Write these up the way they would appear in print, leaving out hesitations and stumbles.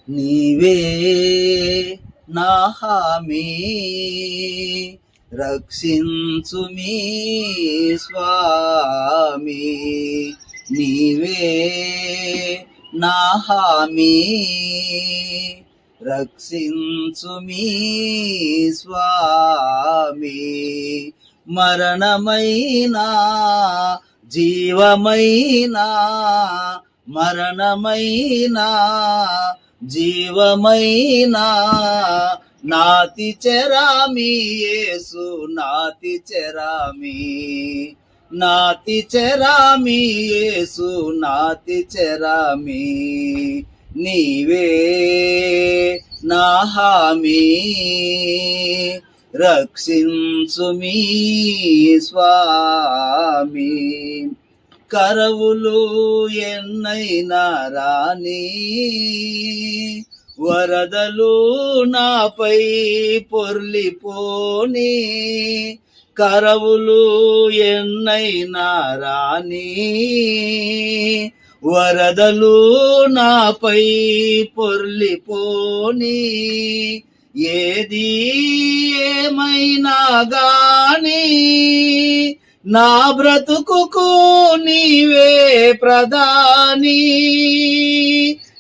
నీవే నా హామీ రక్షించుమీ స్వామి. నీవే నా హామీ రక్షించుమీ స్వామి. మరణమైనా జీవమైనా మరణమైనా జీవమైనా నాతి చెరామి యేసు నాతి చెరామి. నాతి చెరామి యేసు నాతి చెరామి. నీవే నా హామీ రక్షించుమీ స్వామి. కరవులు ఎన్నైనా రాని వరదలు నాపై పొర్లిపోని. కరవులు ఎన్నైనా రాని వరదలు నాపై పొర్లిపోని. ఏది ఏమైనా గాని నా బ్రతుకుకు నీవే ప్రధాని.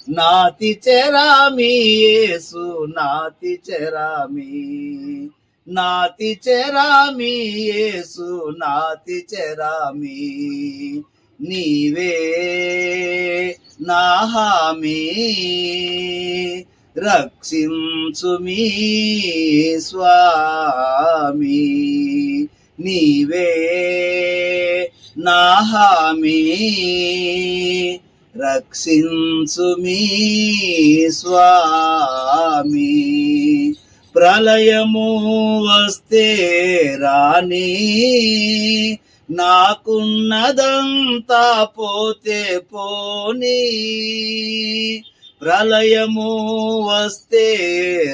నాతి చెరామి యేసు నాతి చెరామి. నాతి చెరామి యేసు నాతి చెరామి. నీవే నా హామీ రక్షించుమీ స్వామి. నీవే నా హామీ రక్షించుమీ స్వామి. ప్రళయము వస్తే రాని నాకున్నదంతా పోతే పోనీ. ప్రళయము వస్తే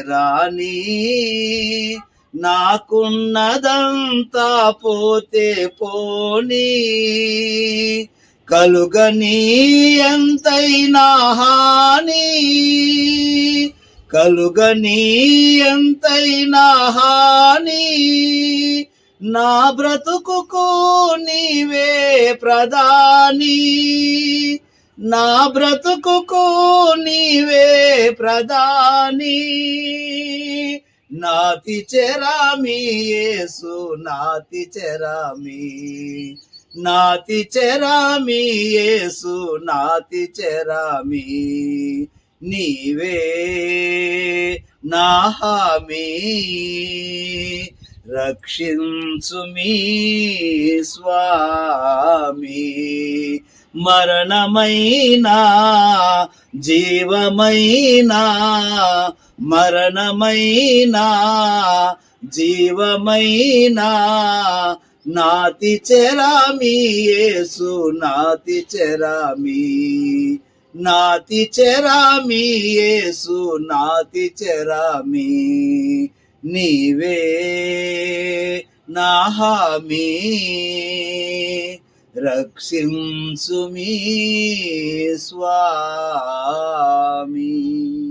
రాని నాకున్నదంతా పోతే పోనీ. కలుగని ఎంతైనా హాని కలుగని ఎంతైనా హాని నా బ్రతుకుకు నీవే ప్రధాని. నా బ్రతుకుకు నీవే ప్రధాని. నాతి చెరామి యేసు నాతి చెరామి. నాతి చెరామి యేసు నాతి చెరామి. నీవే నా హామీ రక్షించుమీ స్వామి. మరణమైనా జీవమైనా మరణమైనా జీవమైనా నాతి చెరామి యేసు నాతి చెరామి. నాతి చెరామి యేసు నాతి చెరామి. నీవే నా హామీ రక్షించుమీ స్వామి.